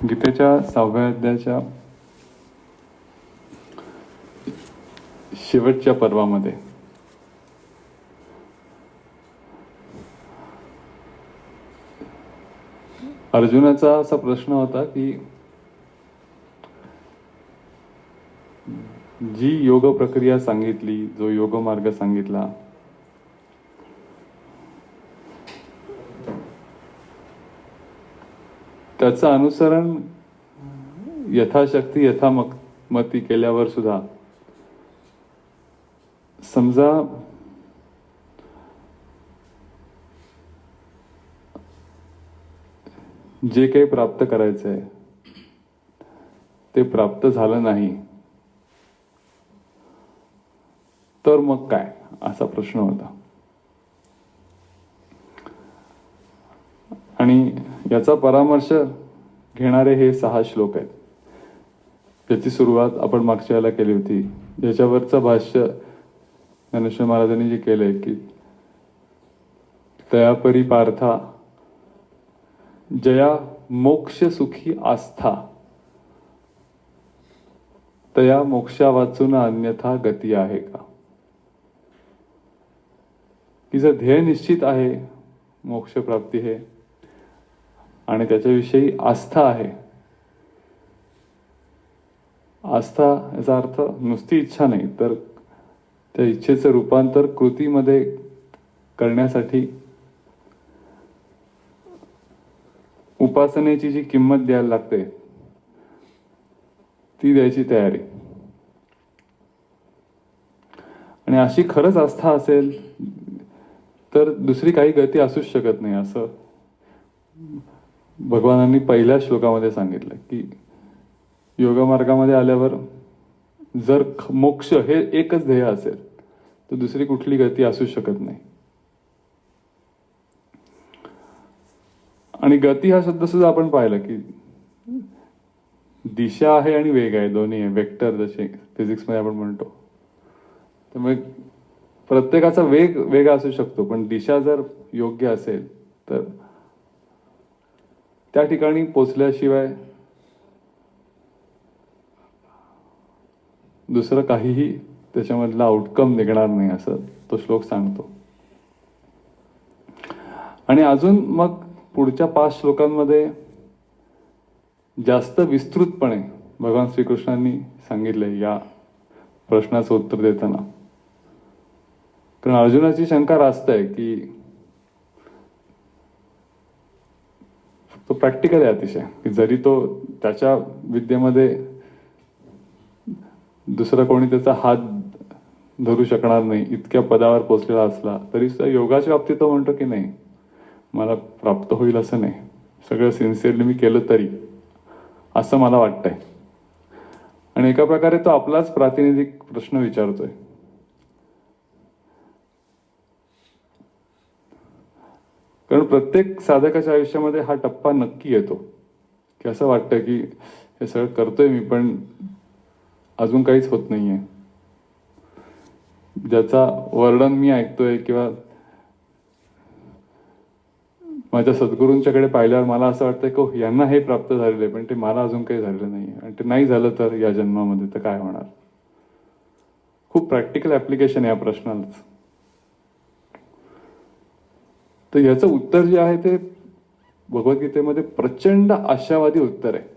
गीतेच्या 6व्या अध्यायाच्या शेवटच्या पर्वामध्ये अर्जुनाचा असा प्रश्न होता की जी योग प्रक्रिया सांगितली, जो योग मार्ग सांगितला, त्याचं अनुसरण यथाशक्ती यथामती केल्यावर सुद्धा समजा जे काही प्राप्त करायचंय ते प्राप्त झालं नाही तर मग काय, असा प्रश्न होता. आणि याचा परामर्श घेणारे हे 6 श्लोक आहेत, ज्याची सुरुवात आपण मागच्या वेळेला केली होती, ज्याच्यावरचं भाष्य ज्ञानेश्वर महाराजांनी जे केलंय की तयापरी पार्था जया मोक्ष सुखी आस्था तया मोक्षा वाचून अन्यथा गती आहे का. की जर ध्येय निश्चित आहे मोक्ष प्राप्ती हे आणि त्याच्याविषयी आस्था आहे, आस्था याचा अर्थ नुसती इच्छा नाही तर त्या इच्छेचं रूपांतर कृतीमध्ये करण्यासाठी उपासनेची जी किंमत द्यायला लागते ती द्यायची तयारी. आणि अशी खरंच आस्था असेल तर दुसरी काही गती असूच शकत नाही, असं भगवानांनी पहिल्या श्लोकामध्ये सांगितलं की योग मार्गामध्ये आल्यावर जर मोक्ष हे एकच ध्येय असेल तर दुसरी कुठली गती असू शकत नाही. आणि गती हा शब्द सुद्धा आपण पाहिलं की दिशा आहे आणि वेग आहे, दोन्ही आहे, वेक्टर जसे फिजिक्स मध्ये आपण म्हणतो. त्यामुळे प्रत्येकाचा वेग वेगळा असू शकतो, पण दिशा जर योग्य असेल तर त्या ठिकाणी पोचल्याशिवाय दुसरं काहीही त्याच्यामधला आउटकम निघणार नाही, असं तो श्लोक सांगतो. आणि अजून मग पुढच्या 5 श्लोकांमध्ये जास्त विस्तृतपणे भगवान श्रीकृष्णांनी सांगितलंय या प्रश्नाचं उत्तर देताना. कारण अर्जुनाची शंका रास्त आहे की तो प्रॅक्टिकल आहे अतिशय, की जरी तो त्याच्या विद्येमध्ये दुसरा कोणी त्याचा हात धरू शकणार नाही इतक्या पदावर पोचलेला असला तरी सुद्धा योगाच्या बाबतीत तो म्हणतो की नाही, मला प्राप्त होईल असं नाही, सगळं सिन्सिअरली मी केलं तरी असं मला वाटतंय. आणि एका प्रकारे तो आपलाच प्रातिनिधिक प्रश्न विचारतोय. कारण प्रत्येक साधकाच्या आयुष्यामध्ये हा टप्पा नक्की येतो की असं वाटतं की हे सगळं करतोय मी पण अजून काहीच होत नाहीये. ज्याचा वर्णन मी ऐकतोय किंवा माझ्या सद्गुरूंच्याकडे पाहिल्यावर मला असं वाटतं की यांना हे प्राप्त झालेलं आहे पण ते मला अजून काही झालेलं नाही, आणि ते नाही झालं तर या जन्मामध्ये तर काय होणार. खूप प्रॅक्टिकल ऍप्लिकेशन आहे या प्रश्नालाच. तर याचं उत्तर जे आहे ते भगवद्गीतेमध्ये प्रचंड आशावादी उत्तर आहे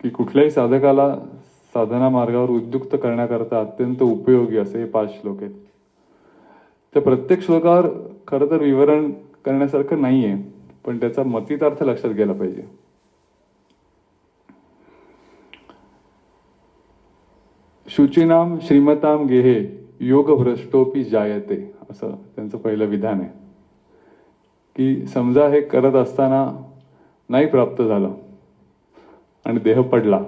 की कुठल्याही साधकाला साधना मार्गावर उद्युक्त करण्याकरता अत्यंत उपयोगी असे हे 5 श्लोक आहेत. त्या प्रत्येक श्लोकावर खरं तर विवरण करण्यासारखं नाहीये, पण त्याचा मतितार्थ लक्षात गेला पाहिजे. शुचीनाम श्रीमताम गेहे योग भ्रष्टोपी जायते, असं त्यांचं पहिलं विधान आहे. की समजा हे करत असताना नाही प्राप्त झालं आणि देह पडला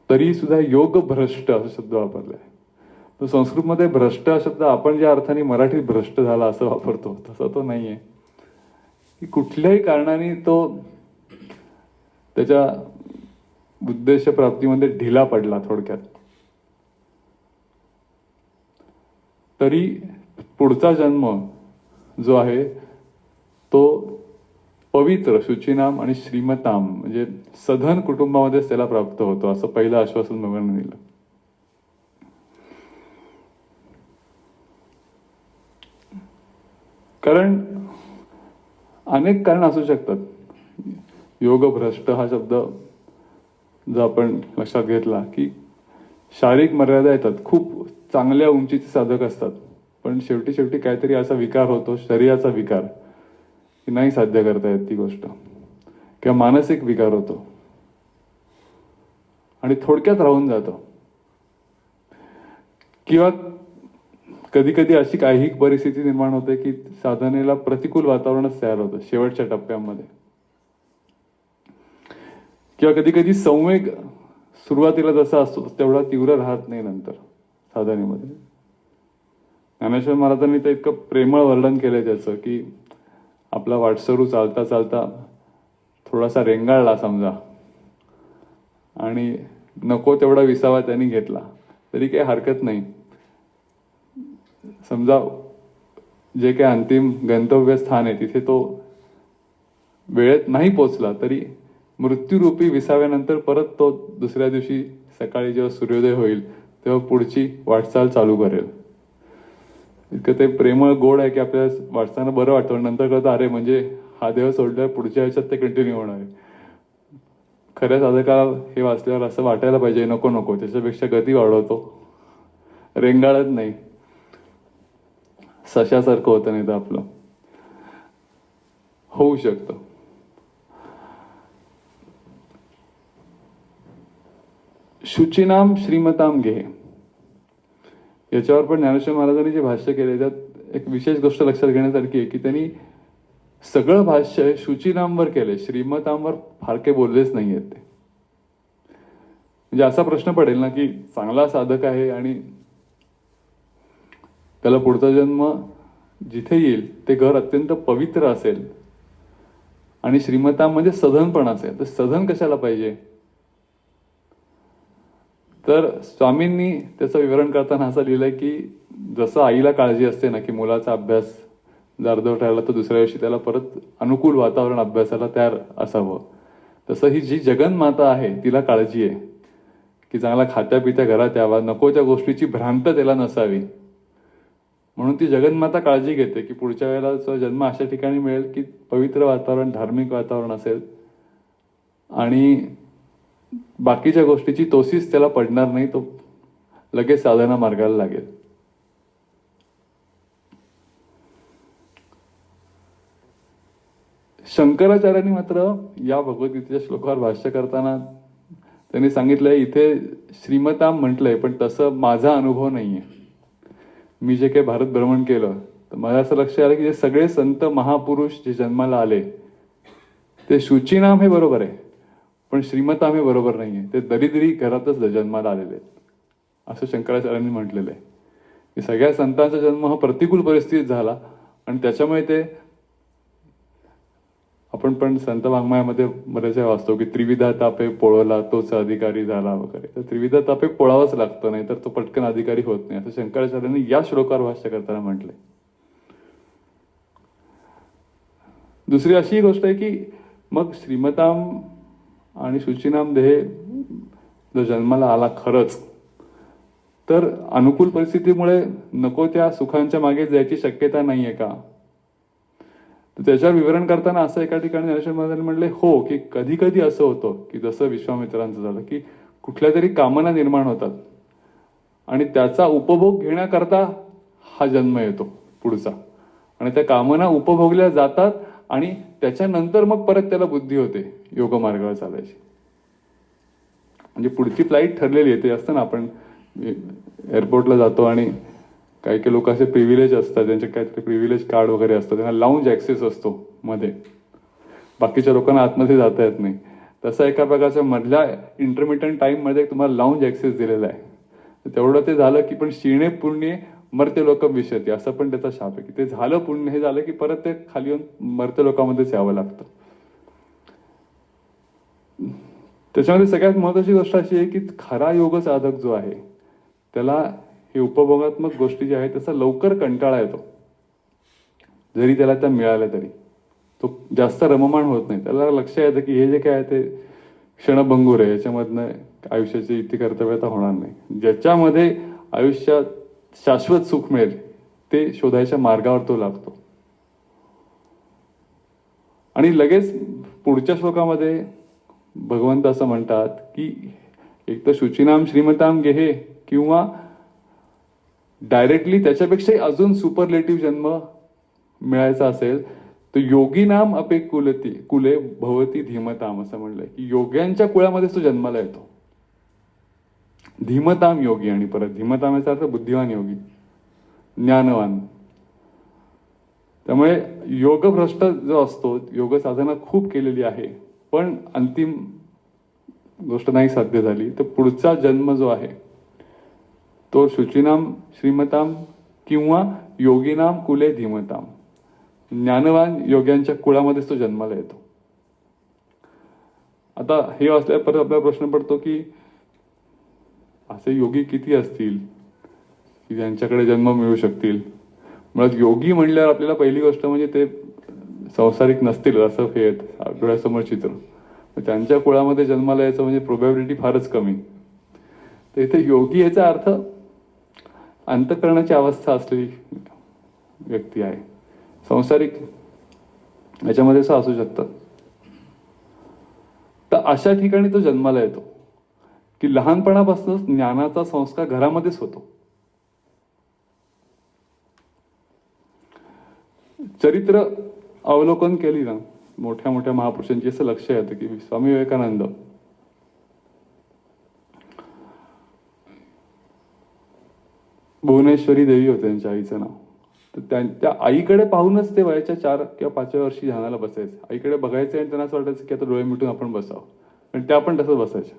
तरी सुद्धा योग भ्रष्ट असा शब्द वापरलाय. तर संस्कृतमध्ये भ्रष्ट हा शब्द आपण ज्या अर्थाने मराठीत भ्रष्ट झाला असं वापरतो तसा तो नाहीये. की कुठल्याही कारणाने तो त्याच्या उद्देश प्राप्तीमध्ये ढिला पडला थोडक्यात, तरी पुढचा जन्म जो आहे तो पवित्र शुचिनाम आणि श्रीमताम म्हणजे सधन कुटुंबामध्येच त्याला प्राप्त होतो, असं पहिलं आश्वासन भगवानांनी दिलं. कारण अनेक कारण असू शकतात. योग भ्रष्ट हा शब्द जर आपण लक्षात घेतला की शारीरिक मर्यादा येतात, खूप चांगल्या उंचीचे साधक असतात, पण शेवटी शेवटी काहीतरी असा विकार होतो, शरीराचा विकार, की नाही साध्य करता येत ती गोष्ट, किंवा मानसिक विकार होतो आणि थोडक्यात राहून जातो. किंवा कधी कधी अशी काही परिस्थिती निर्माण होते की साधनेला प्रतिकूल वातावरणच तयार होतं शेवटच्या टप्प्यामध्ये. किंवा कधी कधी संवेग सुरुवातीला जसा असतो तेवढा तीव्र राहत नाही नंतर साधनेमध्ये. ज्ञानेश्वर महाराजांनी तर इतकं प्रेमळ वर्णन केलंय त्याचं की आपला वाटसरू चालता चालता थोडासा रेंगाळला समजा आणि नको तेवढा विसावा त्यांनी घेतला तरी काही हरकत नाही. समजा जे काही अंतिम गंतव्य स्थान आहे तिथे तो वेळेत नाही पोचला तरी मृत्यूरूपी विसाव्यानंतर परत तो दुसऱ्या दिवशी सकाळी जेव्हा सूर्योदय होईल तेव्हा पुढची वाटचाल चालू करेल. इतकं ते प्रेमळ गोड आहे की आपल्याला वाचताना बरं वाटतं, नंतर कळतं अरे म्हणजे हा देह सोडल्यावर पुढच्या आयुष्यात ते कंटिन्यू होणार आहे. खऱ्या साधकाला हे वाचल्यावर असं वाटायला पाहिजे नको नको, त्याच्यापेक्षा गती वाढवतो, रेंगाळत नाही, सशासारखं होतं नाही तर आपलं होऊ शकतं. शुचिनाम श्रीमताम घे, याच्यावर पण ज्ञानेश्वर महाराजांनी जे भाष्य केले त्यात एक विशेष गोष्ट लक्षात घेण्यासारखी आहे की त्यांनी सगळं भाष्य शुचिनामवर केले, श्रीमतांवर फार काही बोललेच नाहीयेत ते. म्हणजे असा प्रश्न पडेल ना की चांगला साधक आहे आणि त्याला पुढचा जन्म जिथे येईल ते घर अत्यंत पवित्र असेल आणि श्रीमताम म्हणजे सधन पण असेल, तर सधन कशाला पाहिजे. तर स्वामींनी त्याचं विवरण करताना असं लिहिलंय की जसं आईला काळजी असते ना की मुलाचा अभ्यास जर अर्धवट राहिला तर दुसऱ्या दिवशी त्याला परत अनुकूल वातावरण अभ्यासाला तयार असावं, तसं ही जी जगन्माता आहे तिला काळजी आहे की चांगला खात्या पित्या घरात यावा, नको त्या गोष्टीची भ्रांत त्याला नसावी. म्हणून ती जगन्माता काळजी घेते की पुढच्या वेळेला जन्म अशा ठिकाणी मिळेल की पवित्र वातावरण, धार्मिक वातावरण असेल आणि बाकीच्या गोष्टीची तोसीस त्याला पडणार नाही, तो लगेच साधना मार्गाला लागेल. शंकराचार्यांनी मात्र या भगवद्गीतेच्या श्लोकावर भाष्य करताना त्यांनी सांगितलंय इथे श्रीमताम म्हटलंय पण तसं माझा अनुभव नाहीये. मी जे काही भारत भ्रमण केलं तर मला असं लक्ष आलं की जे सगळे संत महापुरुष जे जन्माला आले ते शुचिनाम हे बरोबर आहे पण श्रीमताम हे बरोबर नाहीये, ते दरिद्री घरातच जन्माला आलेले आहेत असं शंकराचार्यांनी म्हटलेलं आहे. की सगळ्या संतांचा जन्म हा प्रतिकूल परिस्थितीत झाला आणि त्याच्यामुळे ते आपण पण संत वाङ्मयामध्ये बरेच वाचतो की त्रिविधा तापे पोळला तोच अधिकारी झाला वगैरे. तर त्रिविधा तापे पोळावंच लागतं, नाही तर तो पटकन अधिकारी होत नाही असं शंकराचार्यांनी या श्लोकावर भाष्य करताना म्हटलंय. दुसरी अशी गोष्ट आहे की मग श्रीमताम आणि शुचिनाम देह जर जन्माला आला खरंच तर अनुकूल परिस्थितीमुळे नको त्या सुखांच्या मागे जायची शक्यता नाहीये का. तर त्याच्यावर विवरण करताना असं एका ठिकाणी ज्ञानेश्वर महाराजांनी म्हणले हो की कधी कधी असं होतं की जसं विश्वामित्रांचं झालं की कुठल्या तरी कामना निर्माण होतात आणि त्याचा उपभोग घेण्याकरता हा जन्म येतो पुढचा आणि त्या कामना उपभोगल्या जातात आणि त्याच्यानंतर मग परत त्याला बुद्धी होते योग मार्गावर चालायची. म्हणजे पुढची फ्लाईट ठरलेली आहे. ते असतं ना आपण एअरपोर्टला जातो आणि काही काही लोक असे प्रिव्हिलेज असतात, त्यांचे काहीतरी प्रिव्हिलेज कार्ड वगैरे असतं, त्यांना लाऊंज ऍक्सेस असतो मध्ये, बाकीच्या लोकांना आतमध्ये जाता येत नाही. तसा एका प्रकारच्या मधल्या इंटरमिटंट टाइम मध्ये तुम्हाला लाऊंज ऍक्सेस दिलेला आहे. तेवढं ते झालं की पण शिणे पुण्य मर्त्य लोक विशती असं पण त्याचा शाप आहे की ते झालं पुण्य हे झालं की परत ते खाली येऊन मर्त्य लोकांमध्येच यावं लागतं. त्याच्यामध्ये सगळ्यात महत्वाची गोष्ट अशी आहे की खरा योग साधक जो आहे त्याला हे उपभोगात्मक गोष्टी ज्या आहेत त्याचा लवकर कंटाळा येतो जरी त्याला त्या मिळाल्या तरी. तो जास्त रममाण होत नाही. त्याला लक्ष येतं की हे जे काय आहे ते क्षणभंगूर आहे, याच्यामधनं आयुष्याची इति कर्तव्यता होणार नाही. ज्याच्यामध्ये आयुष्यात शाश्वत सुख मिळेल ते शोधायच्या मार्गावर तो लागतो. आणि लगेच पुढच्या श्लोकामध्ये भगवंत असं म्हणतात की एक तर शुचिनाम श्रीमताम गेहे, किंवा डायरेक्टली त्याच्यापेक्षा अजून सुपरलेटिव्ह जन्म मिळायचा असेल तर योगी नाम अपे कुले भवती धीमताम, असं म्हणलंय की योग्यांच्या कुळामध्येच तो जन्माला येतो. धीमताम योगी, आणि परत धीमताम याचा अर्थ बुद्धिवान योगी, ज्ञानवान. त्यामुळे योगभ्रष्ट जो असतो, योग साधना खूप केलेली आहे पण अंतिम गोष्ट नाही साध्य झाली, तर पुढचा जन्म जो आहे तो शुचिनाम श्रीमताम किंवा योगीनाम कुले धीमताम, ज्ञानवान योग्यांच्या कुळामध्येच तो जन्माला येतो. आता हे असल्या परत आपला प्रश्न पडतो की असे योगी किती असतील की ज्यांच्याकडे जन्म मिळू शकतील. मुळात योगी म्हणल्यावर आपल्याला पहिली गोष्ट म्हणजे ते संसारिक नसतील असं हे डोळ्यासमोर चित्र. त्यांच्या कुळामध्ये जन्माला यायचं म्हणजे प्रोबॅबिलिटी फारच कमी. तर इथे योगी याचा अर्थ अंतःकरणाची अवस्था असलेली व्यक्ती आहे. संसारिक याच्यामध्ये असं असू शकतं. तर अशा ठिकाणी तो जन्माला येतो की लहानपणापासूनच ज्ञानाचा संस्कार घरामध्येच होतो. चरित्र अवलोकन केली ना मोठ्या मोठ्या महापुरुषांची, असं लक्ष येतं की स्वामी विवेकानंद भुवनेश्वरी देवी होते त्यांच्या आईचं नाव. तर त्या आईकडे पाहूनच ते वयाच्या 4 किंवा 5व्या वर्षी ध्यानाला बसायचे. आईकडे बघायचं आणि त्यांना असं वाटायचं की आता डोळे मिटून आपण बसावं, आणि त्या पण तसंच बसायच्या.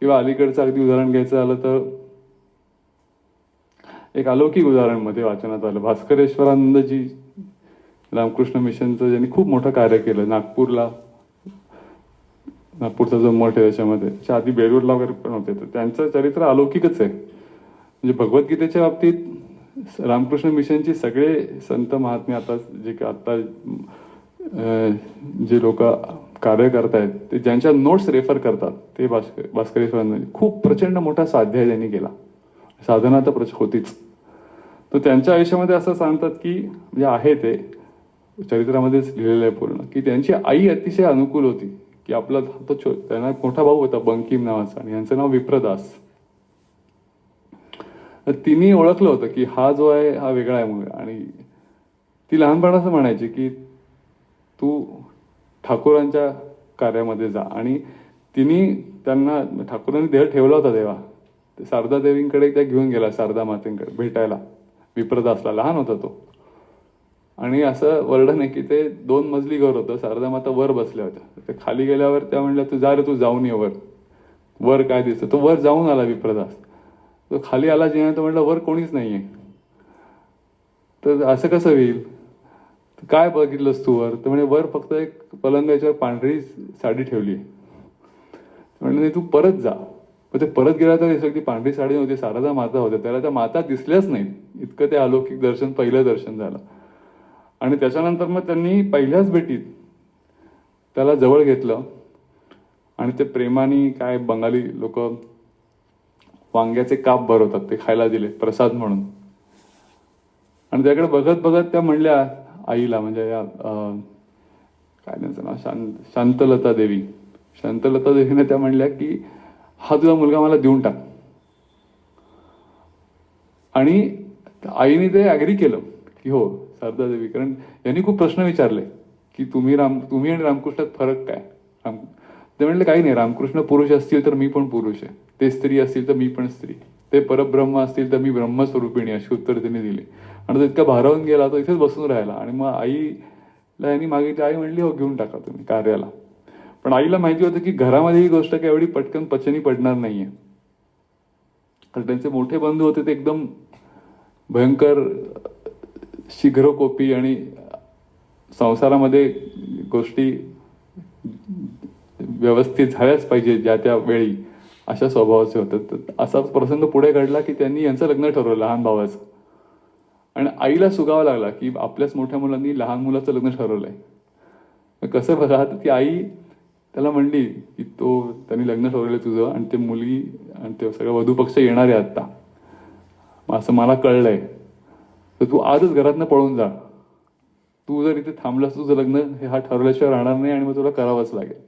किंवा अलीकडचं अगदी उदाहरण घ्यायचं झालं तर एक अलौकिक उदाहरण मध्ये वाचनात आलं. भास्करेश्वरानंदजी रामकृष्ण मिशनचं ज्यांनी खूप मोठं कार्य केलं नागपूरचा जो मठ आहे त्याच्यामध्ये, त्याच्या आधी बेलूरला वगैरे पण होते. तर त्यांचं चरित्र अलौकिकच आहे. म्हणजे भगवद्गीतेच्या बाबतीत रामकृष्ण मिशनची सगळे संत महात्मे आता जे लोक कार्य करतायत ते ज्यांच्या नोट्स रेफर करतात ते भास्करेश्वरांनी खूप प्रचंड मोठा स्वाध्याय त्यांनी केला. साधना तर होतीच. तर त्यांच्या आयुष्यामध्ये असं सांगतात की म्हणजे आहे ते चरित्रामध्येच लिहिलेलं आहे पूर्ण, की त्यांची आई अतिशय अनुकूल होती. की आपला तो त्यांना मोठा भाऊ होता बंकिम नावाचा, आणि यांचं नाव विप्रदास. तर तिने ओळखलं होतं की हा जो आहे हा वेगळा आहे म्हणून. आणि ती लहानपणापासून म्हणायची की तू ठाकूरांच्या कार्यामध्ये जा. आणि तिने त्यांना ठाकूरांनी देह ठेवला होता तेव्हा. शारदा देवींकडे त्या घेऊन गेला, शारदा मातेंकडे भेटायला. विप्रदासला लहान होता तो. आणि असं वर्णन आहे की ते 2 मजली घर होतं. शारदा माता वर बसल्या होत्या. ते खाली गेल्यावर त्या म्हणल्या तू जा रे, तू जाऊन ये वर काय दिसतं. तो वर जाऊन आला विप्रदास. तो खाली आला जेव्हा तो म्हणला वर कोणीच नाहीये. तर असं कसं होईल, काय बघितलंस तू वर. तर म्हणजे वर फक्त एक पलंगाच्यावर पांढरी साडी ठेवली. म्हणजे तू परत जा. पण ते परत गेला तर ती पांढरी साडी नव्हती, शारदा माता होत्या. त्याला त्या माता दिसल्याच नाहीत. इतकं ते अलौकिक दर्शन, पहिलं दर्शन झालं. आणि त्याच्यानंतर मग त्यांनी पहिल्याच भेटीत त्याला जवळ घेतलं आणि ते प्रेमाने, काय बंगाली लोक वांग्याचे काप भरवतात ते खायला दिले प्रसाद म्हणून. आणि त्याकडे बघत बघत त्या म्हणल्या आईला, म्हणजे या काय त्यांचं नाव, शांतलता देवी. शांतलता देवीने त्या म्हणल्या की हा तुझा मुलगा मला देऊन टाक. आणि आईने ते ऍग्री केलं की हो शारदा देवी. कारण यांनी खूप प्रश्न विचारले की तुम्ही आणि रामकृष्णात फरक काय. ते म्हणले काही नाही, रामकृष्ण पुरुष असतील तर मी पण पुरुष आहे, ते स्त्री असतील तर मी पण स्त्री, ते परब्रह्म असतील तर मी ब्रह्मस्वरूपिणी, अशी उत्तर त्यांनी दिली. आणि तो इतका भारावून गेला, तो इथेच बसून राहिला. आणि मग आईला यांनी मागितली. आई म्हणली हो घेऊन टाका तुम्ही कार्याला. पण आईला माहिती होतं की घरामध्ये ही गोष्ट काही एवढी पटकन पचनी पडणार नाहीये. कारण त्यांचे मोठे बंधू होते ते एकदम भयंकर शीघ्रकोपी आणि संसारामध्ये गोष्टी व्यवस्थित झाल्याच पाहिजे ज्या त्या वेळी, अशा स्वभावाचे होते. तर असा प्रसंग पुढे घडला की त्यांनी यांचं लग्न ठरवलं लहान भावाचं. आणि आईला सुगावा लागला की आपल्याच मोठ्या मुलांनी लहान मुलाचं लग्न ठरवलंय. कसं बघा, ती आई त्याला म्हणली की त्यांनी लग्न ठरवलंय तुझं आणि ते मुलगी आणि ते सगळं वधू पक्ष येणार आहे आता, असं मला कळलंय, तर तू आजच घरातनं पळून जा. तू जर इथे थांबलास तुझं लग्न हा ठरवल्याशिवाय राहणार नाही आणि मग तुला करावंच लागेल.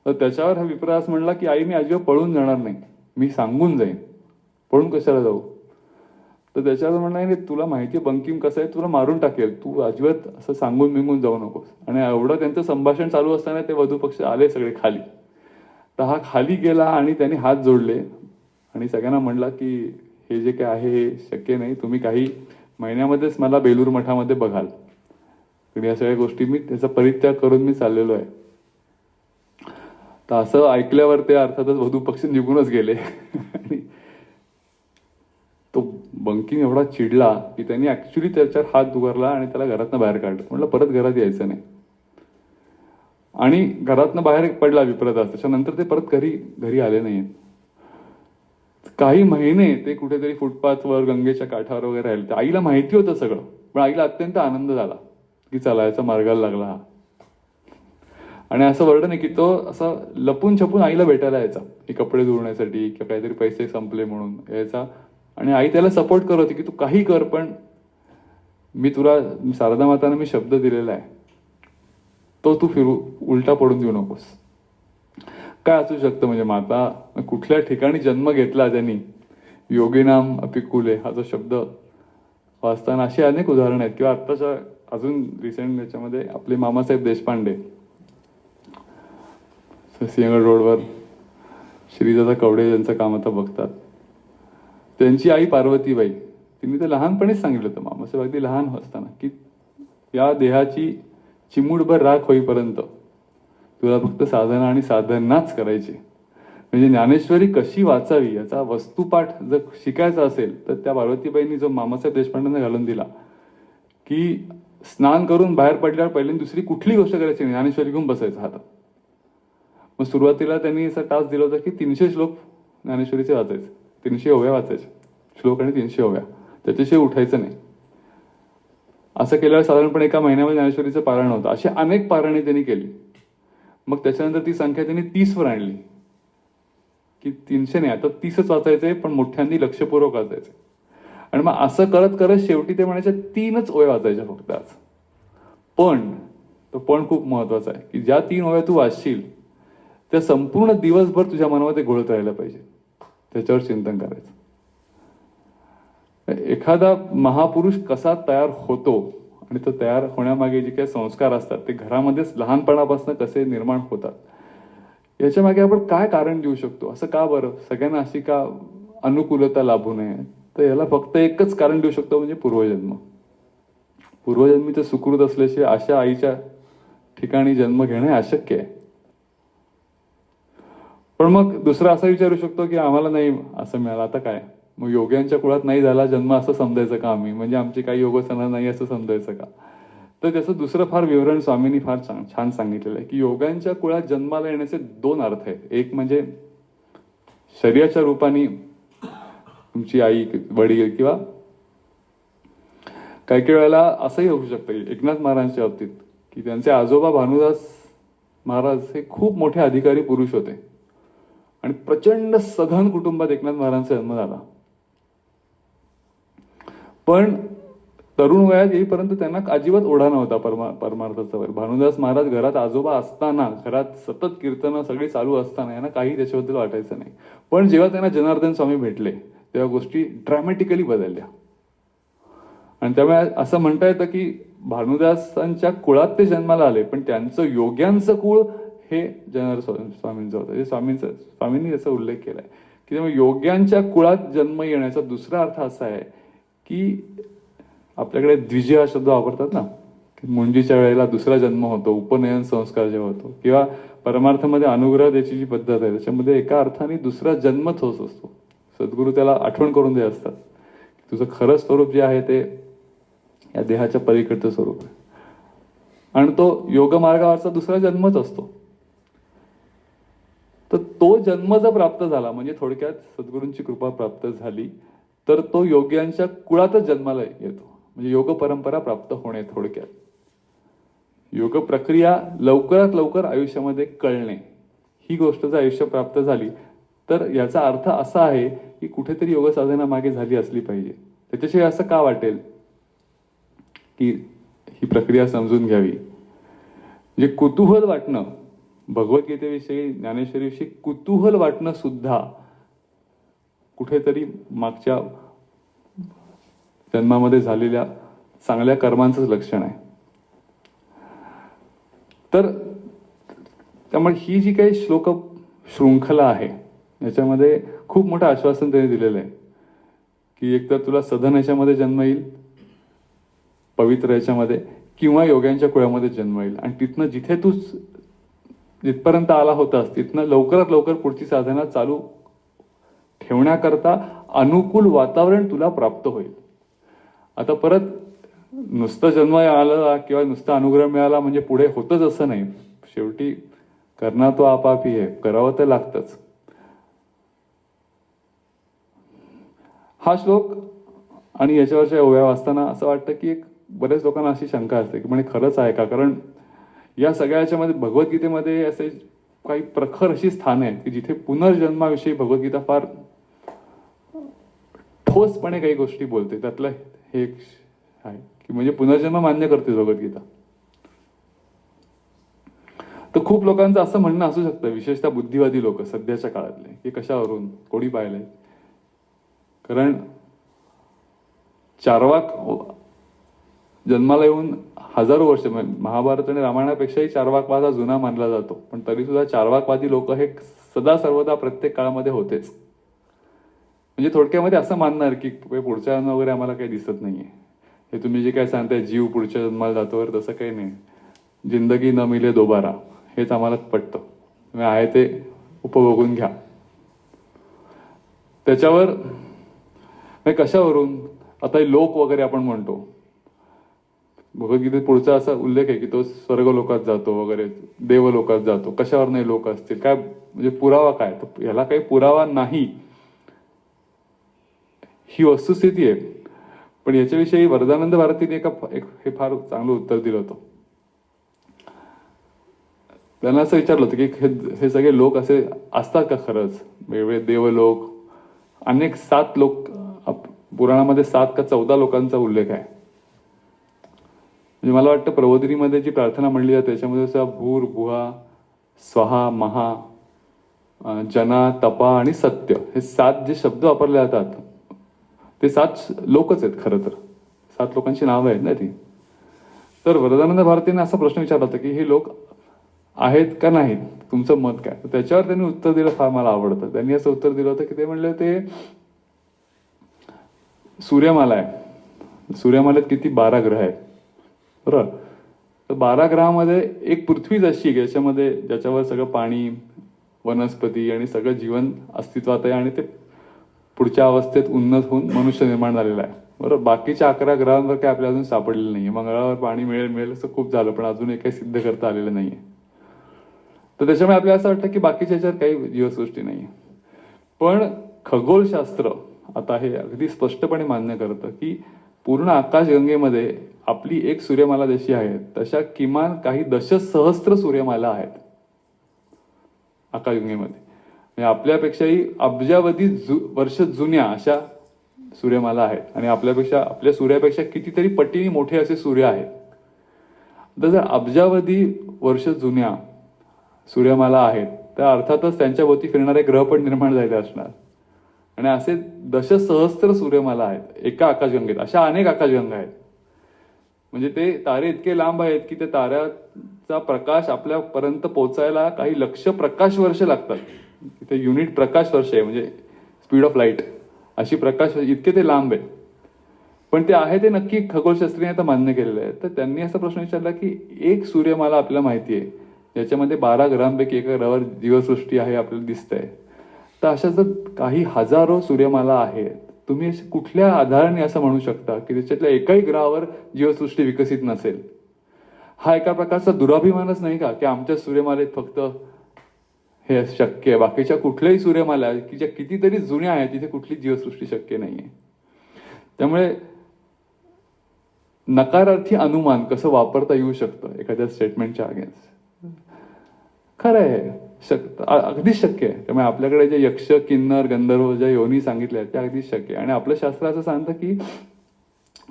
तर त्याच्यावर हा विप्रास म्हणला की आई मी अजिबात पळून जाणार नाही, मी सांगून जाईन, पळून कशाला जाऊ. तर त्याच्यावर म्हणणार नाही, तुला माहिती आहे बंकिम कसं आहे, तुला मारून टाकेल, तू अजिबात असं सांगून बिंगून जाऊ नकोस. आणि एवढं त्यांचं संभाषण चालू असताना ते वधू पक्ष आले सगळे खाली. तर हा खाली गेला आणि त्यांनी हात जोडले आणि सगळ्यांना म्हणला की हे जे काय आहे हे शक्य नाही, तुम्ही काही महिन्यामध्येच मला बेलूर मठामध्ये बघाल. आणि या सगळ्या गोष्टी मी त्याचा परित्याग करून मी चाललेलो आहे. तर असं ऐकल्यावर ते अर्थातच वधू पक्ष निघूनच गेले. आणि तो बंकिम एवढा चिडला की त्यांनी ऍक्च्युली त्याच्यावर हात उगारला आणि त्याला घरातनं बाहेर काढलं. म्हटलं परत घरात यायचं नाही. आणि घरातनं बाहेर पडला विप्रदास. त्याच्यानंतर ते परत घरी आले नाही. काही महिने ते कुठेतरी फुटपाथवर गंगेच्या काठावर वगैरे राहिले. आईला माहिती होतं सगळं, पण आईला अत्यंत आनंद झाला की चला याचा मार्गाला लागला हा. आणि असं वर्णन आहे की तो असं लपून छपून आईला भेटायला यायचा, की कपडे धुवण्यासाठी किंवा काहीतरी पैसे संपले म्हणून यायचा. आणि आई त्याला सपोर्ट करत होती की तू काही कर, पण मी तुला शारदा माताने मी शब्द दिलेला आहे तो तू उलटा पडून देऊ नकोस. काय असू शकतं म्हणजे माता कुठल्या ठिकाणी जन्म घेतला त्यांनी, योगिनाम अपिकुले हा जो शब्द वाचताना अशी अनेक उदाहरणं आहेत. किंवा आत्ताच्या अजून रिसेंट याच्यामध्ये आपले मामासाहेब देशपांडे सिंहगड रोडवर श्रीदादा कवडे यांचं काम आता बघतात. त्यांची आई पार्वतीबाई, तिने तर लहानपणीच सांगितलं होतं मामासाहेब अगदी लहान असताना की या देहाची चिमूटभर राख होईपर्यंत तुला फक्त साधना आणि साधनाच करायची. म्हणजे ज्ञानेश्वरी कशी वाचावी याचा वस्तुपाठ जर शिकायचा असेल तर त्या पार्वतीबाईंनी जो मामासाहेब देशपांडेंना घालून दिला की स्नान करून बाहेर पडल्यावर पहिल्यांदा दुसरी कुठली गोष्ट करायची नाही, ज्ञानेश्वरी घेऊन बसायचं हातात. मग सुरुवातीला त्यांनी असा टास्क दिला होता की 300 श्लोक ज्ञानेश्वरीचे वाचायचे, 300 ओव्या वाचायचे, श्लोक आणि 300 ओव्या, त्याच्याशिवाय उठायचं नाही. असं केल्यावर साधारणपणे एका महिन्यामध्ये ज्ञानेश्वरीचं पारायण होतं. अशी अनेक पारायणे त्यांनी केली. मग त्याच्यानंतर ती संख्या त्यांनी 30 वर आणली की 300 नाही, आता 30च वाचायचंय, पण मोठ्यांनी लक्षपूर्वक वाचायचे. आणि मग असं करत करत शेवटी ते म्हणायचे 3च ओव्या वाचायच्या फक्त आज. पण तो पण खूप महत्वाचा आहे की ज्या 3 ओव्या तू वाचशील त्या संपूर्ण दिवसभर तुझ्या मनामध्ये घोळत राहायला पाहिजे, त्याच्यावर चिंतन करायचं. एखादा महापुरुष कसा तयार होतो आणि तो तयार होण्यामागे जे काही संस्कार असतात ते घरामध्येच लहानपणापासून कसे निर्माण होतात याच्या मागे आपण काय कारण देऊ शकतो. असं का बरं सगळ्यांना अशी का अनुकूलता लाभू नये. तर याला फक्त एकच कारण देऊ शकतो, म्हणजे पूर्वजन्म. पूर्वजन्मीचं सुकृत असल्याशिवाय अशा आईच्या ठिकाणी जन्म घेणे अशक्य आहे. पण मग दुसरा असा विचारू शकतो की आम्हाला नाही असं मिळालं, आता काय मग योग्यांच्या कुळात नाही झाला जन्म असं समजायचं का आम्ही, म्हणजे आमची काही योगसना नाही असं समजायचं का. तर त्याचं दुसरं फार विवरण स्वामींनी फार छान सांगितलेलं आहे की योगांच्या कुळात जन्माला येण्याचे 2 अर्थ आहेत. एक म्हणजे शरीराच्या रूपाने तुमची आई वडील, किंवा काही काही वेळेला असंही होऊ शकतं एकनाथ महाराजांच्या बाबतीत की त्यांचे आजोबा भानुदास महाराज हे खूप मोठे अधिकारी पुरुष होते आणि प्रचंड सघन कुटुंबात एकनाथ महाराजांचा जन्म झाला. पण तरुण वयात येईपर्यंत त्यांना अजिबात ओढा नव्हता परमार्थाचा वर. भानुदास महाराज घरात आजोबा असताना, घरात सतत कीर्तनं सगळी चालू असताना यांना काही त्याच्याबद्दल वाटायचं नाही. पण जेव्हा त्यांना जनार्दन स्वामी भेटले तेव्हा गोष्टी ड्रॅमॅटिकली बदलल्या. आणि त्यामुळे असं म्हणता येतं की भानुदासांच्या कुळात ते जन्माला आले, पण त्यांचं योग्यांचं कुळ हे जनार्दन स्वामींचं होतं. हे स्वामींनी याचा उल्लेख केलाय की त्यामुळे योग्यांच्या कुळात जन्म येण्याचा दुसरा अर्थ असा आहे की आपल्याकडे द्विज हा शब्द वापरतात ना, की मुंजीच्या वेळेला दुसरा जन्म होतो, उपनयन संस्कार जेव्हा होतो, किंवा परमार्थामध्ये अनुग्रह द्यायची जी पद्धत आहे त्याच्यामध्ये एका अर्थाने दुसरा जन्मच होत असतो. सद्गुरू त्याला आठवण करून देत असतात तुझं खरं स्वरूप जे आहे ते या देहाच्या पलीकडचं स्वरूप आहे. आणि तो योग मार्गावरचा दुसरा जन्मच असतो. तर तो जन्म जर प्राप्त झाला, म्हणजे थोडक्यात सद्गुरूंची कृपा प्राप्त झाली, तर तो योग्यांच्या कुळातच जन्माला येतो. म्हणजे योग परंपरा प्राप्त होणे. थोडक्यात योग प्रक्रिया लवकरात लवकर आयुष्यामध्ये कळणे, ही गोष्ट जर आयुष्य प्राप्त झाली तर याचा अर्थ असा आहे की कुठेतरी योग साधना मागे झाली असली पाहिजे. त्याच्याशिवाय असं का वाटेल की ही प्रक्रिया समजून घ्यावी. म्हणजे कुतूहल वाटणं, भगवद्गीतेविषयी ज्ञानेश्वरीविषयी कुतूहल वाटणं सुद्धा कुठेतरी मागच्या जन्मामध्ये झालेल्या चांगल्या कर्मांचंच लक्षण आहे. तर त्यामुळे ही जी काही श्लोक शृंखला आहे याच्यामध्ये खूप मोठं आश्वासन त्यांनी दिलेलं आहे की एकतर तुला सधन याच्यामध्ये जन्म येईल, पवित्र याच्यामध्ये, किंवा योग्यांच्या कुळामध्ये जन्म येईल, आणि तिथनं जिथे तू जिथपर्यंत आला होतास तिथनं लवकरात लवकर पुढची साधना चालू ठेवण्याकरता अनुकूल वातावरण तुला प्राप्त होईल. आता परत नुसतं जन्म आला किंवा नुसता अनुग्रह मिळाला म्हणजे पुढे होतच असं नाही. शेवटी करणार तो आपापी आहे, करावं तर लागतंच. हा श्लोक आणि याच्यावरच्या ओव्या वाचताना असं वाटतं की एक बऱ्याच लोकांना अशी शंका असते की म्हणजे खरंच आहे का, कारण या सगळ्या याच्यामध्ये भगवद्गीतेमध्ये असे काही प्रखर अशी स्थाने आहेत की जिथे पुनर्जन्माविषयी भगवद्गीता फार ठोसपणे काही गोष्टी बोलते. त्यातलं हे एक आहे की म्हणजे पुनर्जन्म मान्य करते भगवद्गीता. तर खूप लोकांचं असं म्हणणं असू शकतं, विशेषतः बुद्धिवादी लोक सध्याच्या काळातले, की कशावरून कोणी पाहिलंय, कारण चार्वाक जन्माला येऊन हजारो वर्ष, महाभारत आणि रामायणापेक्षाही चार्वाकवाद हा जुना मानला जातो, पण तरी सुद्धा चार्वाकवादी लोक हे सदा सर्वदा प्रत्येक काळामध्ये होतेच. म्हणजे थोडक्यामध्ये असं मानणार की पुढच्या जन्म वगैरे आम्हाला काही दिसत नाहीये, हे तुम्ही जे काय सांगताय जीव पुढच्या जन्माला जातो वगैरे, तसं काही नाही. जिंदगी न मिले दोबारा हेच आम्हाला पटतं, तुम्ही आहे ते उपभोगून घ्या. त्याच्यावर कशावरून आता लोक वगैरे आपण म्हणतो, भगवद्गीतेत पुढचा असा उल्लेख आहे की तो स्वर्ग लोकात जातो वगैरे, देवलोकात जातो. कशावर नाही लोक असतील काय, म्हणजे पुरावा काय, तर ह्याला काही पुरावा नाही, ही वस्तुस्थिती आहे. पण याच्याविषयी वरदानंद भारतीने हे फार चांगलं उत्तर दिलं होतं. त्यांना असं विचारलं होतं की हे सगळे लोक असे असतात का खरंच, वेगवेगळे देवलोक, अनेक 7 लोक पुराणामध्ये 7 का 14 लोकांचा उल्लेख आहे. म्हणजे मला वाटतं प्रबोधिनीमध्ये जी प्रार्थना म्हणली जाते त्याच्यामध्ये असं भूर भुहा स्वहा महा जना तपा आणि सत्य, हे 7 जे शब्द वापरले जातात ते 7 लोकच आहेत. खरं तर 7 लोकांची नावं आहेत ना ती. तर वरदानंद भारतीने असा प्रश्न विचारला होता की हे लोक आहेत का नाहीत, तुमचं मत काय. त्याच्यावर त्यांनी उत्तर दिलं, फार मला आवडतं. त्यांनी असं उत्तर दिलं होतं की ते म्हणले ते सूर्यमाला आहे, सूर्यमालेत किती 12 ग्रह आहेत बरोबर. तर 12 ग्रहामध्ये एक पृथ्वीच अशी की ज्याच्यावर सगळं पाणी, वनस्पती आणि सगळं जीवन अस्तित्वात आहे, आणि ते पुढच्या अवस्थेत उन्नत होऊन मनुष्य निर्माण झालेला आहे बरोबर. बाकीच्या 11 ग्रहांवर काय आपल्याला अजून सापडलेलं नाहीये. मंगळावर पाणी मिळेल असं खूप झालं, पण अजून काही सिद्ध करता आलेलं नाहीये. तर त्याच्यामुळे आपल्याला असं वाटतं की बाकीच्या याच्यावर काही जीवसृष्टी नाहीये. पण खगोलशास्त्र आता हे अगदी स्पष्टपणे मान्य करतं की पूर्ण आकाशगंगेमध्ये आपली एक सूर्यमाला जशी आहे तशा किमान काही दशसहस्त्र सूर्यमाला आहेत आकाशगंगेमध्ये. म्हणजे आपल्यापेक्षाही अब्जावधी वर्ष जुन्या अशा सूर्यमाला आहेत, आणि आपल्या सूर्यापेक्षा कितीतरी पटीने मोठे असे सूर्य आहेत. तर जर अब्जावधी वर्ष जुन्या सूर्यमाला आहेत तर अर्थातच त्यांच्या भोवती फिरणारे ग्रह पण निर्माण झाले असणार, आणि असे दशसहस्त्र सूर्यमाला आहेत एका आकाशगंगेत. अशा अनेक आकाशगंगा आहेत. म्हणजे ते तारे इतके लांब आहेत की त्या ताऱ्याचा प्रकाश आपल्यापर्यंत पोहोचायला काही लक्ष प्रकाश वर्ष लागतात. तिथे युनिट प्रकाश वर्ष आहे, म्हणजे स्पीड ऑफ लाईट, अशी प्रकाश इतके ते लांब आहे. पण ते आहे ते नक्की खगोलशास्त्रीने आता मान्य केलेलं आहे. तर त्यांनी असा प्रश्न विचारला की एक सूर्यमाला आपल्याला माहिती आहे ज्याच्यामध्ये 12 ग्रहांपैकी एका ग्रहावर जीवसृष्टी आहे आपल्याला दिसतंय, तर अशा जर काही हजारो सूर्यमाला आहेत, तुम्ही कुठल्या आधाराने असं म्हणू शकता की त्याच्यातल्या एकाही ग्रहावर जीवसृष्टी विकसित नसेल. हा एका प्रकारचा दुराभिमानच नाही का की आमच्या सूर्यमालेत फक्त हे शक्य आहे, बाकीच्या कुठल्याही सूर्यमाला की ज्या कितीतरी जुन्या आहेत तिथे कुठली जीवसृष्टी शक्य नाहीये. त्यामुळे नकारार्थी अनुमान कसं वापरता येऊ शकतं एखाद्या स्टेटमेंटच्या अगेन्स्ट. खरं आहे, अगदीच शक्य आहे. त्यामुळे आपल्याकडे जे यक्ष, किन्नर, गंधर्व ज्या योनी सांगितल्या आहेत त्या अगदीच शक्य आहे. आणि आपलं शास्त्र असं सांगतं की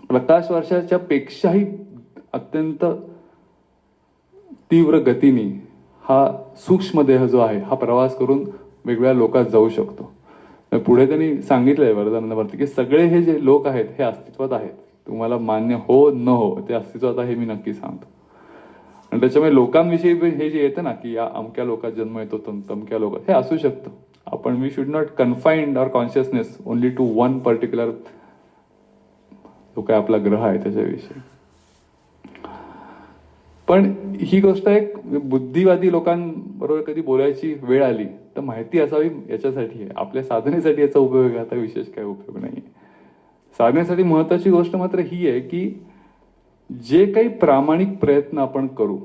प्रकाश वर्षाच्या पेक्षाही अत्यंत तीव्र गतीने हा सूक्ष्म देह जो आहे हा प्रवास करून वेगवेगळ्या लोकात जाऊ शकतो. पुढे त्यांनी सांगितलंय वरदानावरती की सगळे हे जे लोक आहेत हे अस्तित्वात आहेत. तुम्हाला मान्य हो न हो ते अस्तित्वात आहे, मी नक्की सांगतो. आणि त्याच्यामुळे लोकांविषयी हे जे येतं ना की या अमक्या लोकात जन्म येतो तमक्या लोकात, हे असू शकतं. आपण we should not confined our consciousness only to one particular जो काय आपला ग्रह आहे त्याच्याविषयी. पण ही गोष्ट एक बुद्धिवादी लोकांबरोबर कधी बोलायची वेळ आली तर माहिती असावी याच्यासाठी आहे. आपल्या साधनेसाठी याचा उपयोग आहे, आता विशेष काय उपयोग नाही. साधनेसाठी महत्वाची गोष्ट मात्र ही आहे की जे काही प्रामाणिक प्रयत्न आपण करू,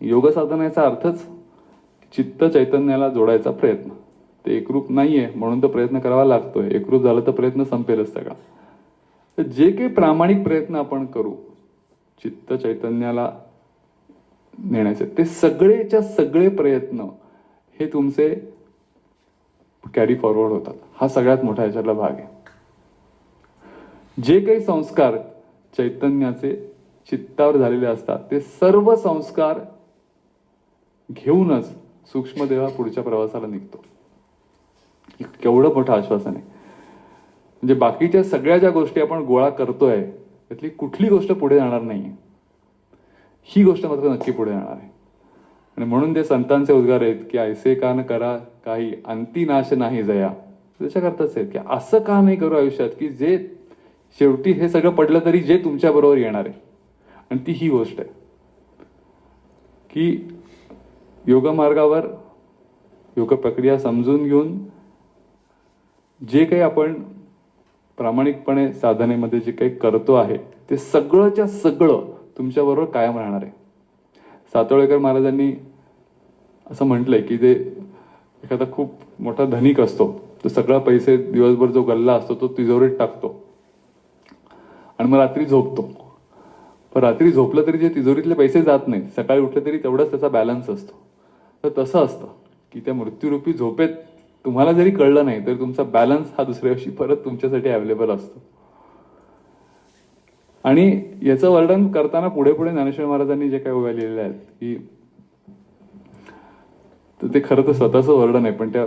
योग साधनाचा अर्थच चित्त चैतन्याला जोडायचा प्रयत्न. ते एकरूप नाहीये म्हणून तर प्रयत्न करावा लागतोय. एकरूप झालं तर प्रयत्न संपेलच सगळा. तर जे काही प्रामाणिक प्रयत्न आपण करू चित्त चैतन्याला नेण्याचे, ते सगळेच्या सगळे प्रयत्न हे तुमचे कॅरी फॉरवर्ड होतात. हा सगळ्यात मोठा याच्यातला भाग आहे. जे काही संस्कार चैतन्याचे चित्तावर झालेले असतात ते सर्व संस्कार घेऊनच सूक्ष्मदेह पुढच्या प्रवासाला निघतो. केवढं मोठं आश्वासन आहे. म्हणजे बाकीच्या सगळ्या ज्या गोष्टी आपण गोळा करतोय त्यातली कुठली गोष्ट पुढे जाणार नाही, ही गोष्ट मात्र नक्की पुढे जाणार आहे. आणि म्हणून ते संतांचे उद्गार आहेत की ऐसे का न करा काही अंती नाश नाही जया. त्याच्याकरताच आहेत की असं का नाही करू आयुष्यात की जे शेवटी हे सगळं पडलं तरी जे तुमच्या बरोबर येणार आहे. आणि ती ही गोष्ट आहे की योग मार्गावर योग प्रक्रिया समजून घेऊन जे काही आपण प्रामाणिकपणे साधनेमध्ये जे काही करतो आहे ते सगळंच्या सगळं तुमच्याबरोबर कायम राहणार आहे. सातवळेकर महाराजांनी असं म्हटलंय की ते एखादा खूप मोठा धनिक असतो, तो सगळा पैसे दिवसभर जो गल्ला असतो तो तिजोरीत टाकतो आणि मग रात्री झोपतो. पण रात्री झोपलं तरी जे तिजोरीतले पैसे जात नाही, सकाळी उठले तरी तेवढाच त्याचा बॅलन्स असतो. तर तसं असतं की त्या मृत्यूरूपी झोपेत तुम्हाला जरी कळलं नाही तरी तुमचा बॅलन्स हा दुसऱ्या दिवशी परत तुमच्यासाठी अवेलेबल असतो. आणि याचं वर्णन करताना पुढे पुढे ज्ञानेश्वर महाराजांनी जे काही ओव्या लिहिलेल्या आहेत की ते खरं तर स्वतःचं वर्णन आहे. पण त्या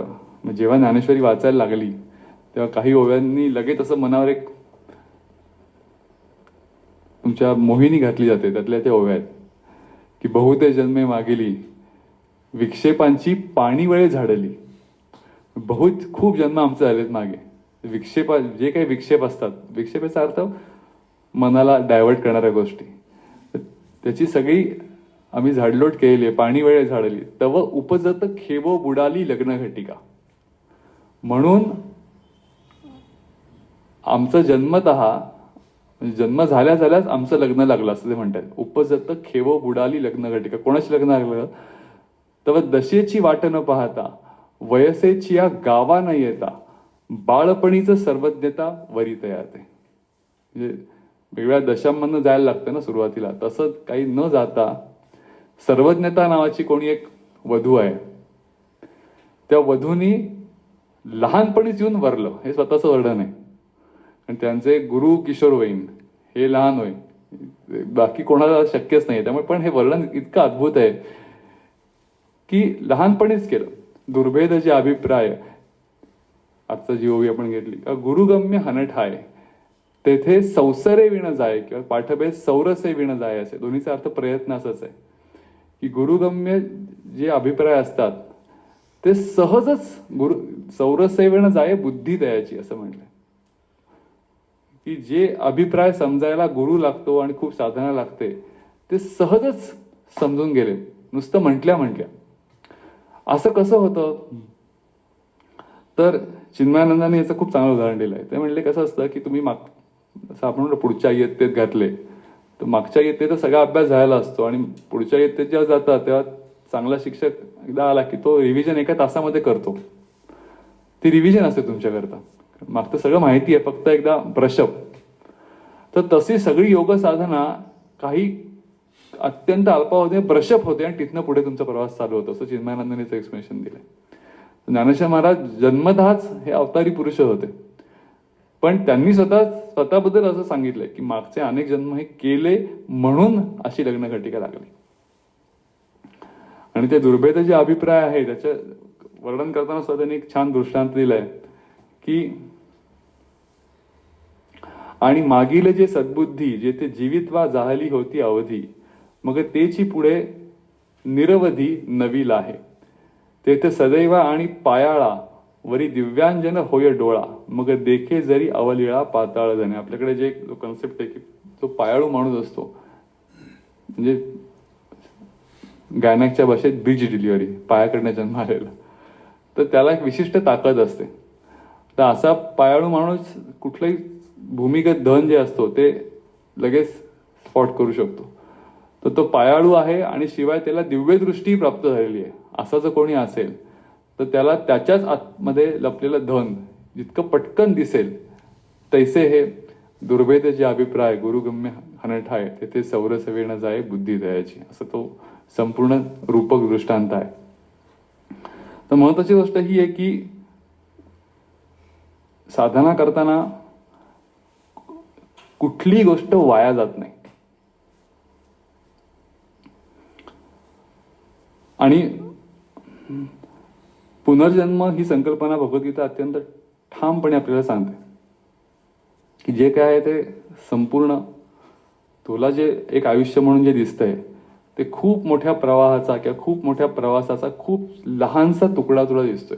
जेव्हा ज्ञानेश्वरी वाचायला लागली तेव्हा काही ओव्यांनी लगेच असं मनावर एक तुमच्या मोहिनी घातली जाते. त्यातल्या त्या ओव्या आहेत की बहुते जन्मे मागेली विक्षेपांची पाणी वेळे झाडली. खूप जन्म आमचे झालेत मागे. जे काही विक्षेप असतात, विक्षेपाचा अर्थ मनाला डायव्हर्ट करणाऱ्या गोष्टी, त्याची सगळी आम्ही झाडलोट केलेली आहे. पाणी वेळे झाडली तव उपजत खेवो बुडाली लग्न घटिका. म्हणून आमचं जन्म झाल्या झाल्याच आमचं लग्न लागलं असं ते म्हणतात. उपजत खेवो बुडाली लग्न घटिका. कोणाशी लग्न लागलं? तव दशेची वाट न पाहता वयसेची या गावा न येता बाळपणीचं सर्वज्ञता वरी तयाते. म्हणजे वेगळ्या दशांमधनं जायला लागतं ना सुरुवातीला, तसं काही न जाता सर्वज्ञता नावाची कोणी एक वधू आहे, त्या वधूनी लहानपणीच येऊन वरलं. हे स्वतःचं वर्णन आहे. आणि त्यांचे गुरु किशोरवयीन हे लहान होय, बाकी कोणाला शक्यच नाही. त्यामुळे पण हे वर्णन इतकं अद्भुत आहे की लहानपणीच केलं. दुर्भेद जे अभिप्राय आजचा जी ओवी आपण घेतली, गुरुगम्य हनठाय तेथे संसरे विण जाय किंवा पाठभेद सौरसे विण जाय, असे दोन्हीचा अर्थ प्रयत्न असाच आहे की गुरुगम्य जे अभिप्राय असतात ते सहजच सौरसे विण जाय बुद्धी दयाची असं म्हटलंय की जे अभिप्राय समजायला गुरु लागतो आणि खूप साधना लागते ते सहजच समजून गेले नुसतं म्हटल्या. असं कसं होतं? तर चिन्मयानंदाने याचं खूप चांगलं उदाहरण दिलंय. ते म्हणले कसं असतं की तुम्ही असं आपण पुढच्या इयत्तेत घातले तर मागच्या इयत्तेत सगळा अभ्यास झालेला असतो आणि पुढच्या इयत्तेत जेव्हा जातात तेव्हा चांगला शिक्षक एकदा आला की तो रिव्हिजन एका तासामध्ये करतो. ती रिव्हिजन असते तुमच्याकरता. मागचं सगळं माहिती आहे, फक्त एकदा ब्रशअप. तर तशी सगळी योग साधना काही अत्यंत अल्पावधी ब्रशअप होते आणि तिथनं पुढे तुमचा प्रवास चालू होतो, असं चिन्मयानंदनीचं एक्सप्लेनेशन दिलंय. ज्ञानेश्वर महाराज जन्मतःच हे अवतारी पुरुष होते, पण त्यांनी स्वतःबद्दल असं सांगितलंय की मागचे अनेक जन्म हे केले म्हणून अशी लग्नघटिका लागली. आणि ते दुर्भेद जे अभिप्राय आहे त्याचं वर्णन करताना सुद्धा त्यांनी एक छान दृष्टांत दिलाय की आणि मागील जे सद्बुद्धी जेथे जीवित्वा जाहली होती अवधी, मग तेची पुढे निरवधी नवील आहे. तेथे सदैव आणि पायाळा वरी दिव्यांजन होय डोळा, मग देखे जरी अवलिळा पाताळ जणे. आपल्याकडे जे कन्सेप्ट आहे की तो पायाळू माणूस असतो, म्हणजे गायनाकच्या भाषेत ब्रिज डिलिव्हरी, पायाकडनं जन्म आलेला, तर त्याला एक विशिष्ट ताकद असते. तर असा पायाळू माणूस कुठलंही भूमिगत धन जे असतो ते लगेच स्पॉट करू शकतो. तर तो पायाळू आहे आणि शिवाय त्याला दिव्य दृष्टी प्राप्त झालेली आहे. असं जर कोणी असेल तर त्याला त्याच्याच आतमध्ये लपलेलं धन जितकं पटकन दिसेल तैसे हे दुर्भेद जे अभिप्राय गुरुगम्य हनठाय तेथे सौरसवेण जाय बुद्धी दयाची, असं तो संपूर्ण रूपक दृष्टांत आहे. तर महत्वाची गोष्ट ही आहे की साधना करताना कुठली गोष्ट वाया जात नाही. आणि पुनर्जन्म ही संकल्पना भगवद्गीता अत्यंत ठामपणे आपल्याला सांगते की जे काय आहे ते संपूर्ण तुला जे एक आयुष्य म्हणून जे दिसतंय ते खूप मोठ्या प्रवाहाचा किंवा खूप मोठ्या प्रवासाचा खूप लहानसा तुकडा तुला दिसतोय,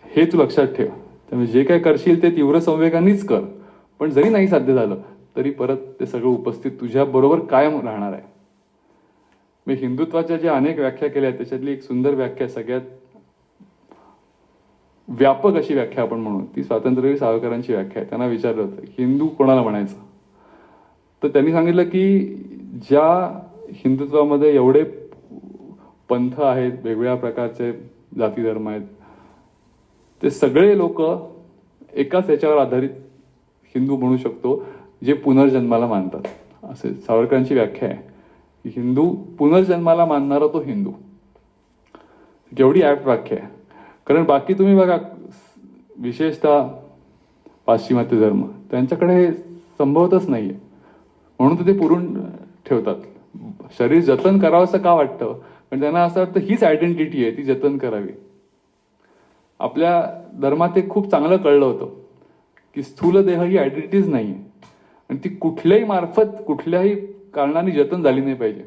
हे तू लक्षात ठेव. त्यामुळे जे काय करशील ते तीव्र संवेगानेच कर, पण जरी नाही साध्य झालं तरी परत ते सगळं उपस्थित तुझ्या बरोबर कायम राहणार आहे. मी हिंदुत्वाच्या ज्या अनेक व्याख्या केल्या त्याच्यातली एक सुंदर व्याख्या, सगळ्यात व्यापक अशी व्याख्या आपण म्हणू, ती स्वातंत्र्यवीर सावरकरांची व्याख्या आहे. त्यांना विचारलं होतं हिंदू कोणाला म्हणायचं, तर त्यांनी सांगितलं की ज्या हिंदुत्वामध्ये एवढे पंथ आहेत, वेगवेगळ्या प्रकारचे जाती धर्म आहेत, ते सगळे लोक एकाच याच्यावर आधारित हिंदू म्हणू शकतो जे पुनर्जन्माला मानतात. असे सावरकरांची व्याख्या आहे की हिंदू पुनर्जन्माला मानणारा तो हिंदू. केवढी ऍप्ट व्याख्या आहे. कारण बाकी तुम्ही बघा विशेषतः पाश्चिमात्य धर्म त्यांच्याकडे हे संभवतच नाहीये, म्हणून ते पुरून ठेवतात. शरीर जतन करावं असं का वाटतं, पण त्यांना असं वाटतं हीच आयडेंटिटी आहे, ती जतन करावी. आपल्या धर्मात ते खूप चांगलं कळलं होतं की स्थूल देह ही आयडेंटिटीच नाहीये आणि ती कुठल्याही मार्फत कुठल्याही कारणाने जतन झाली नाही पाहिजे.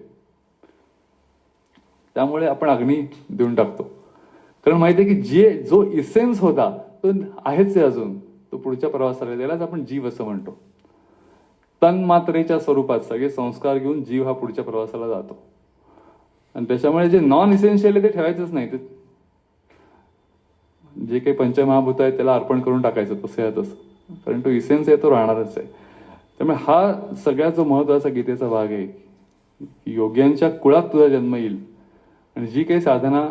त्यामुळे आपण अग्नी देऊन टाकतो, कारण माहिती आहे की जो इसेन्स होता तो आहेच आहे अजून, तो पुढच्या प्रवासाला, त्यालाच आपण जीव असं म्हणतो. तन मात्रेच्या स्वरूपात सगळे संस्कार घेऊन जीव हा पुढच्या प्रवासाला जातो. आणि त्याच्यामुळे जे नॉन इसेन्शियल आहे ते ठेवायचंच नाही. ते जे काही पंचमहाभूत आहे त्याला अर्पण करून टाकायचं तसं आहे तसं, कारण तो इसेन्स आहे तो राहणारच आहे. त्यामुळे हा सगळ्यात जो महत्वाचा गीतेचा भाग आहे की योग्यांच्या कुळात तुझा जन्म येईल आणि जी काही साधना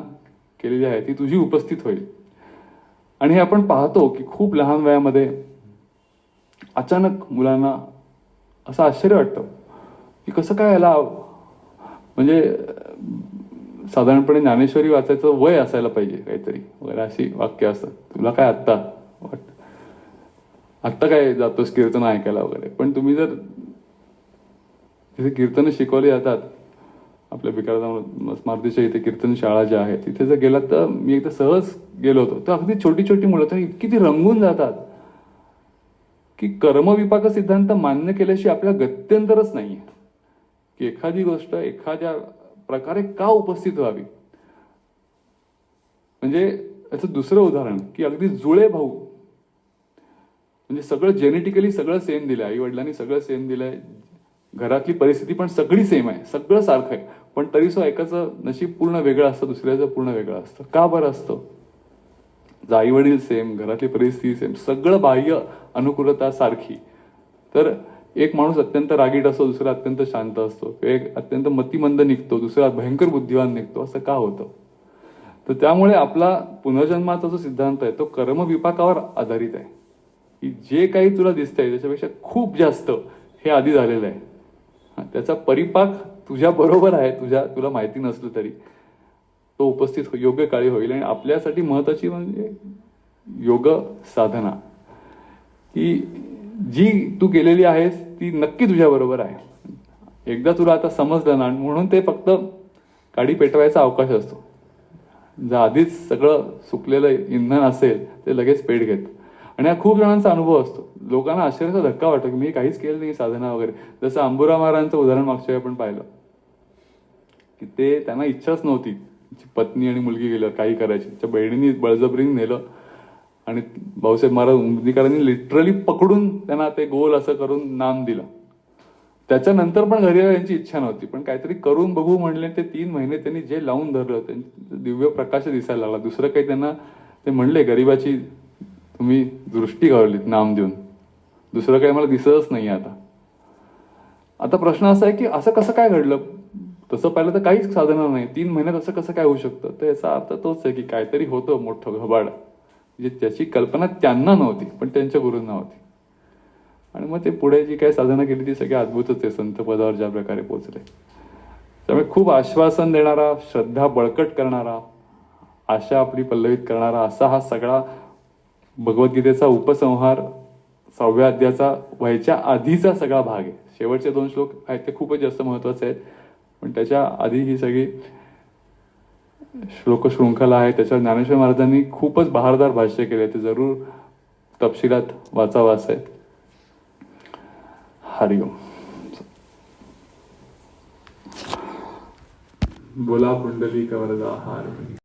केलेली आहे ती तुझी उपस्थित होईल. आणि हे आपण पाहतो की खूप लहान वयामध्ये अचानक मुलांना असं आश्चर्य वाटतं की कसं काय याला, म्हणजे साधारणपणे ज्ञानेश्वरी वाचायचं वय असायला पाहिजे काहीतरी वगैरे अशी वाक्य असतात. तुला काय आत्ता वाटतं, आत्ता काय जातोस कीर्तन ऐकायला वगैरे. पण तुम्ही जर तिथे कीर्तन शिकवली जातात, आपल्या भिकाराम स्मारतीच्या इथे कीर्तन शाळा ज्या आहेत तिथे जर गेलात, तर मी एकदा सहज गेलो होतो, तर अगदी छोटी छोटी मुलं तर इतकी ती रंगून जातात की कर्मविपाक सिद्धांत मान्य केल्याशिवाय आपल्या गत्यंतरच नाहीये की एखादी गोष्ट एखाद्या प्रकारे का उपस्थित व्हावी. म्हणजे याचं दुसरं उदाहरण की अगदी जुळे भाऊ, म्हणजे सगळं जेनेटिकली सगळं सेम दिलंय, आई वडिलांनी सगळं सेम दिलंय, घरातली परिस्थिती पण सगळी सेम आहे, सगळं सारखं आहे, पण तरी सो एकाचं नशीब पूर्ण वेगळं असतं, दुसऱ्याचं पूर्ण वेगळं असतं. का बरं असतं? आई वडील सेम, घरातली परिस्थिती सेम, सगळं बाह्य अनुकूलता सारखी, तर एक माणूस अत्यंत रागीट असतो, दुसरा अत्यंत शांत असतो, एक अत्यंत मतिमंद निघतो, दुसरा भयंकर बुद्धिवान निघतो. असं का होतं? तर त्यामुळे आपला पुनर्जन्माचा जो सिद्धांत आहे तो कर्मविपाकावर आधारित आहे. की जे काही तुला दिसतंय त्याच्यापेक्षा खूप जास्त हे आधी झालेलं आहे. त्याचा परिपाक तुझ्या बरोबर आहे, तुला माहिती नसलं तरी तो उपस्थित योग्य काळी होईल. आणि आपल्यासाठी महत्वाची म्हणजे योग साधना, की जी तू केलेली आहेस ती नक्की तुझ्या बरोबर आहे. एकदा तुला आता समजलं ना, म्हणून ते फक्त गाडी पेटवायचा अवकाश असतो. जर आधीच सगळं सुकलेलं इंधन असेल ते लगेच पेट घेत. आणि हा खूप जणांचा अनुभव असतो. लोकांना आश्चर्याचा धक्का वाटतो की मी काहीच केलं नाही साधना वगैरे. जसं अंबुरा महाराजांचं उदाहरण मागच्या वेळी आपण पाहिलं की ते त्यांना इच्छाच नव्हती, पत्नी आणि मुलगी गेल्यावर काही करायची. त्या बहिणीने बळजबरीने नेलं आणि भाऊसाहेब महाराज उमदीकरांनी लिटरली पकडून त्यांना ते गोल असं करून नाम दिलं. त्याच्यानंतर पण घरी यांची इच्छा नव्हती, पण काहीतरी करून बघू म्हणले. ते 3 महिने त्यांनी जे लावून धरलं त्यांचं दिव्य प्रकाश दिसायला लागला. दुसरं काही त्यांना ते म्हणले गरिबाची तुम्ही दृष्टी घालवलीत नाम देऊन, दुसरं काही मला दिसतच नाही आता. आता प्रश्न असा आहे की असं कसं काय घडलं. तसं पाहिलं तर काहीच साधना नाही, 3 महिन्यात असं कसं काय होऊ शकतं. तर याचा अर्थ तोच आहे की काहीतरी होतं मोठं घबाड, म्हणजे त्याची कल्पना त्यांना नव्हती पण त्यांच्या गुरूंना होती. आणि मग ते पुढे जी काही साधना केली ती सगळी अद्भुतच आहे, संत पदावर ज्या प्रकारे पोहोचले. त्यामुळे खूप आश्वासन देणारा, श्रद्धा बळकट करणारा, आशा आपली पल्लवित करणारा असा हा सगळा भगवद्गीतेचा उपसंहार 6व्या अध्यायाचा व्हायच्या आधीचा सगळा भाग आहे. शेवटचे 2 श्लोक आहेत ते खूपच जास्त महत्वाचे आहेत, पण त्याच्या आधी ही सगळी श्लोक शृंखला आहे. त्याच्यावर ज्ञानेश्वर महाराजांनी खूपच बहारदार भाष्य केले, ते जरूर तपशिलात वाचावं असं आहे. हरिओम. बोला पुंडलिक वरदा हरी.